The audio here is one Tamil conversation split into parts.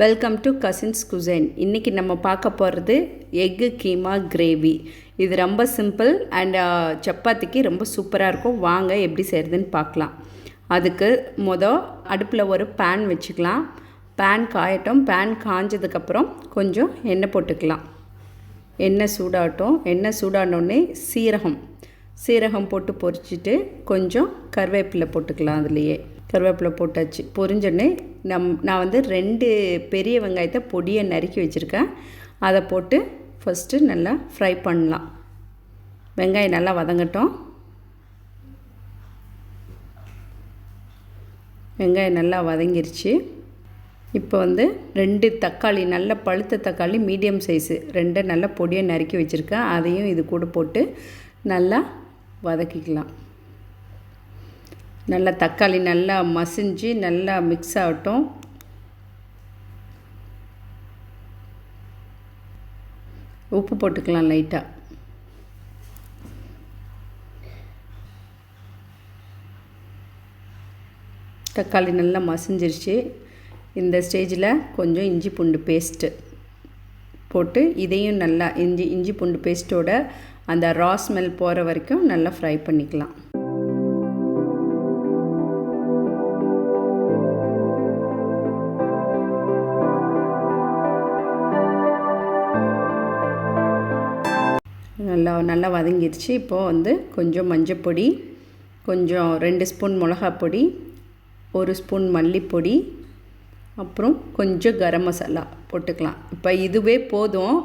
Welcome to cousins cuisine. இன்றைக்கி நம்ம பார்க்க போகிறது எக்கு கீமா கிரேவி. இது ரொம்ப சிம்பிள் அண்ட் சப்பாத்திக்கு ரொம்ப சூப்பராக இருக்கும். வாங்க எப்படி செய்கிறதுன்னு பார்க்கலாம். அதுக்கு அடுப்பில் ஒரு பேன் வச்சுக்கலாம். பேன் காயட்டும். பேன் காஞ்சதுக்கப்புறம் கொஞ்சம் எண்ணெய் போட்டுக்கலாம். எண்ணெய் சூடாகட்டும். எண்ணெய் சூடானோடனே சீரகம் போட்டு பொரிச்சிட்டு கொஞ்சம் கருவேப்பிலை போட்டுக்கலாம். அதுலேயே கருவேப்பிலை போட்டாச்சு. பொரிஞ்சோடனே நான் வந்து 2 பெரிய வெங்காயத்தை பொடியை நறுக்கி வச்சுருக்கேன். அதை போட்டு ஃபஸ்ட்டு நல்லா ஃப்ரை பண்ணலாம். வெங்காயம் நல்லா வதங்கட்டும். வெங்காயம் நல்லா வதங்கிருச்சு. இப்போ வந்து 2 தக்காளி, நல்ல பழுத்த தக்காளி மீடியம் சைஸு 2 நல்லா பொடியை நறுக்கி வச்சுருக்கேன். அதையும் இது கூட போட்டு நல்லா வதக்கிக்கலாம். நல்லா தக்காளி நல்லா மசிஞ்சு நல்லா மிக்ஸ் ஆகட்டும். உப்பு போட்டுக்கலாம் லைட்டாக. தக்காளி நல்லா மசிஞ்சிருச்சு. இந்த ஸ்டேஜில் கொஞ்சம் இஞ்சி பூண்டு பேஸ்ட்டு போட்டு இதையும் நல்லா இஞ்சி பூண்டு பேஸ்ட்டோட அந்த ரா ஸ்மெல் போகிற வரைக்கும் நல்லா ஃப்ரை பண்ணிக்கலாம். நல்லா வதங்கிடுச்சு. இப்போது வந்து கொஞ்சம் மஞ்சப்பொடி, கொஞ்சம் 2 ஸ்பூன் மிளகாப்பொடி, 1 ஸ்பூன் மல்லிப்பொடி, அப்புறம் கொஞ்சம் கரம் மசாலா போட்டுக்கலாம். இப்போ இதுவே போதும்.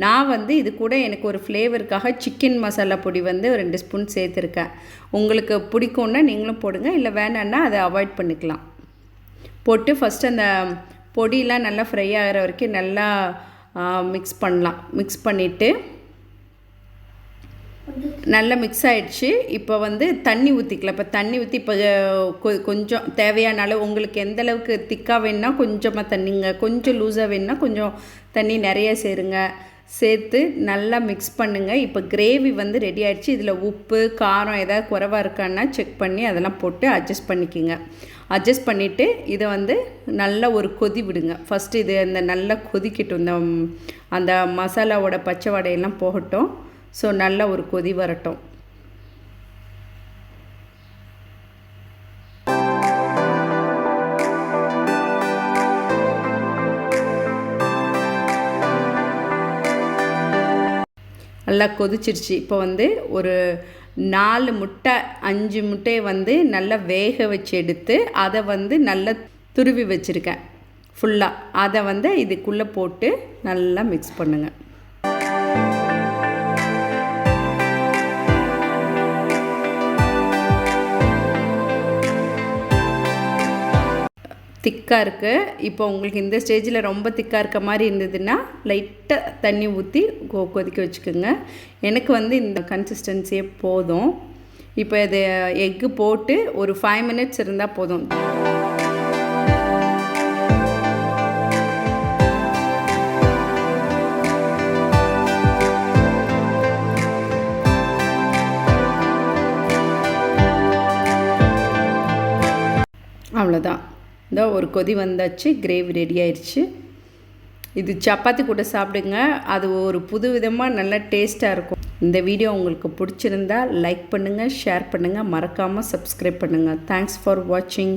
நான் வந்து இது கூட எனக்கு ஒரு ஃப்ளேவருக்காக சிக்கன் மசாலா பொடி வந்து 2 ஸ்பூன் சேர்த்துருக்கேன். உங்களுக்கு பிடிக்கும்னா நீங்களும் போடுங்க, இல்லை வேணான்னா அதை அவாய்ட் பண்ணிக்கலாம். போட்டு ஃபஸ்ட்டு அந்த பொடியெலாம் நல்லா ஃப்ரை ஆகிற வரைக்கும் நல்லா மிக்ஸ் பண்ணலாம். மிக்ஸ் பண்ணிவிட்டு நல்லா மிக்ஸ் ஆகிடுச்சு. இப்போ வந்து தண்ணி ஊற்றிக்கலாம். இப்போ தண்ணி ஊற்றி இப்போ கொஞ்சம் தேவையான அளவு, உங்களுக்கு எந்த அளவுக்கு திக்காக வேணுன்னா கொஞ்சமாக தண்ணிங்க, கொஞ்சம் லூஸாக வேணுன்னா கொஞ்சம் தண்ணி நிறைய சேருங்க. சேர்த்து நல்லா மிக்ஸ் பண்ணுங்கள். இப்போ கிரேவி வந்து ரெடி ஆகிடுச்சு. இதில் உப்பு காரம் ஏதாவது குறைவாக இருக்கான்னா செக் பண்ணி அதெல்லாம் போட்டு அட்ஜஸ்ட் பண்ணிக்கோங்க. அட்ஜஸ்ட் பண்ணிவிட்டு இதை வந்து நல்லா ஒரு கொதி விடுங்க. ஃபஸ்ட்டு இது அந்த நல்லா கொதிக்கட்டும். அந்த மசாலாவோட பச்சை வடையெல்லாம் போகட்டும். ஸோ நல்லா ஒரு கொதி வரட்டும். நல்லா கொதிச்சிருச்சு. இப்போ வந்து ஒரு 4 முட்டை 5 முட்டையை வந்து நல்லா வேக வச்சு எடுத்து அதை வந்து நல்லா துருவி வச்சுருக்கேன் ஃபுல்லாக. அதை வந்து இதுக்குள்ளே போட்டு நல்லா மிக்ஸ் பண்ணுங்கள். திக்காக இருக்குது. இப்போ உங்களுக்கு இந்த ஸ்டேஜில் ரொம்ப திக்காக இருக்க மாதிரி இருந்ததுன்னா லைட்டாக தண்ணி ஊற்றி கொதிக்க வச்சுக்கோங்க. எனக்கு வந்து இந்த கன்சிஸ்டன்சியே போதும். இப்போ இது எக்கு போட்டு ஒரு 5 மினிட்ஸ் இருந்தால் போதும். அவ்வளோதான். இந்த ஒரு கொதி வந்தாச்சு. கிரேவி ரெடி ஆயிடுச்சு. இது சப்பாத்தி கூட சாப்பிடுங்க. அது ஒரு புது விதமாக நல்லா டேஸ்ட்டாக இருக்கும். இந்த வீடியோ உங்களுக்கு பிடிச்சிருந்தா லைக் பண்ணுங்கள், ஷேர் பண்ணுங்கள், மறக்காமல் சப்ஸ்கிரைப் பண்ணுங்கள். தேங்க்ஸ் ஃபார் வாட்சிங்.